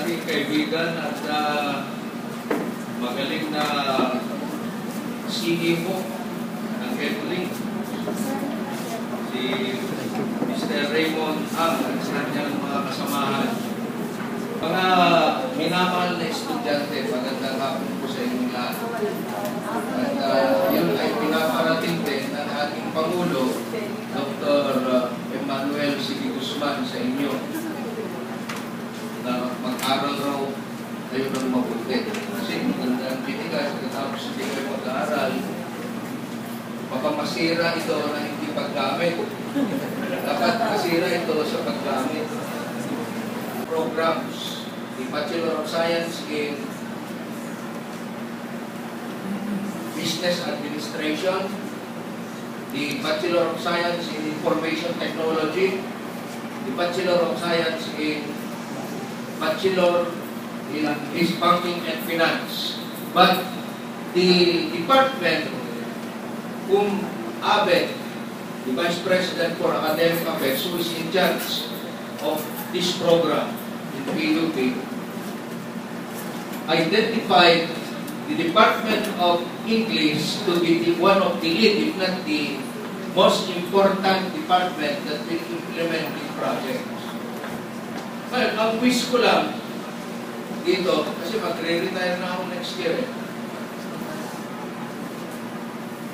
ating kaibigan at magaling na CEO ng Edlink, si Mr. Raymond Ang at sa kanyang mga kasamahan. Mga minamahal na estudyante, magandang hapon po sa inyong lahat. At yun ay pinaparating din ng ating Pangulo, Dr. Emmanuel C. Guzman sa inyo, na mag-aral raw kayo ng mabuti. Kasi magandang pinigas, katapos hindi kayo mag-aaral, baka masira ito na hindi paggamit. Dapat masira ito sa paggamit. Programs, the Bachelor of Science in Business Administration, the Bachelor of Science in Information Technology, the Bachelor of Science in Banking and Finance. But the department whom Abed, the Vice President for Academic Affairs, who is in charge of this program in PUP, identified the Department of English to be one of the lead, if not the most important department that will implement this project. Well, ang wish ko lang dito, kasi magre-retire na ako next year.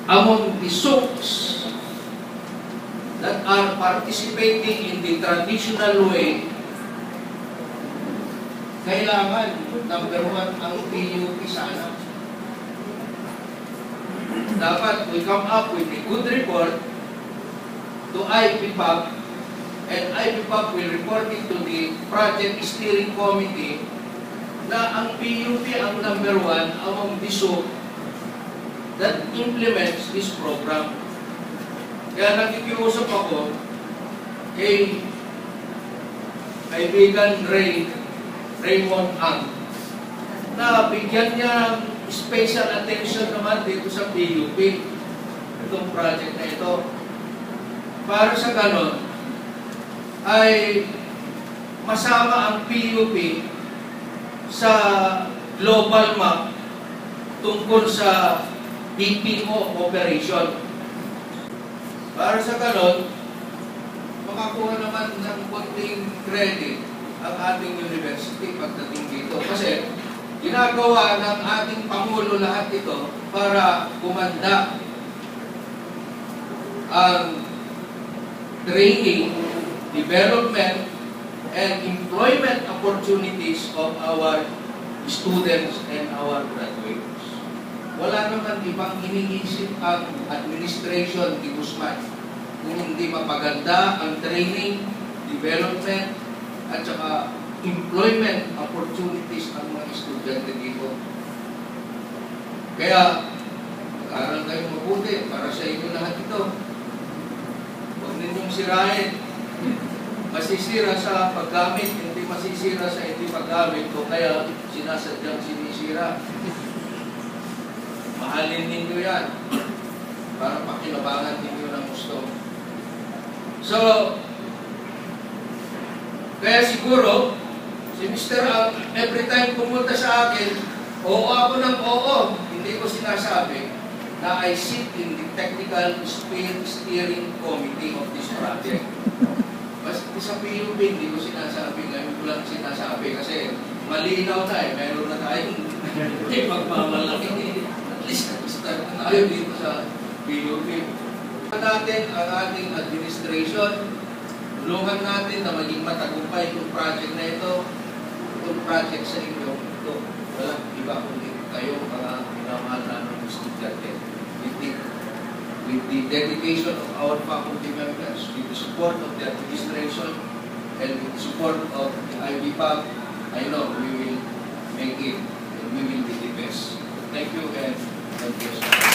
Among the SOCs that are participating in the traditional way, kailangan, number one, ang PUP sana. Dapat we come up with a good report to IPPAP, and IPPAP will report it to the Project Steering Committee na ang PUP ang number one among the SOC that implements this program. Kaya nakikiusap ako kay kaibigan Raymond Ang na bigyan niya special attention naman dito sa PUP, itong project na ito. Para sa ganon, ay masama ang PUP sa global map tungkol sa BPO operation. Para sa ganon, makakuha naman ng konting credit ang ating university pagdating dito. Kasi ginagawa ng ating Pangulo lahat ito para kumanda ang training, development, and employment opportunities of our students and our graduates. Wala naman ibang iniisip ang administration ni Guzman kung hindi mapaganda ang training, development, at saka employment opportunities ng mga estudyante dito. Kaya, mag-aral kayo mabuti para sa inyo lahat ito. Huwag ninyong sirain. Masisira sa paggamit, hindi masisira sa hindi paggamit, o kaya sinasadyang sinisira. Mahalin ninyo yan para pakinabangan ninyo ng gusto. So, kaya siguro, si Mr. Ang, every time pumunta sa akin, oo ako ng oo, hindi ko sinasabi na I sit in the Technical Steering Committee of this project. Mas sa PUP, hindi ko sinasabi, ngayon ko lang sinasabi kasi malinaw na meron na tayong pagmamalaki. At least start na tayo dito sa PUP. Natin ang ating administration, tulungan natin na maging matagumpay itong project na ito, itong project sa inyo. Ito, walang iba kundi kayo, mga minamahal namin estudyante. With the dedication of our faculty members, with the support of the administration, and with the support of the IBPAP, I know we will make it, and we will be the best. Thank you, and God bless you.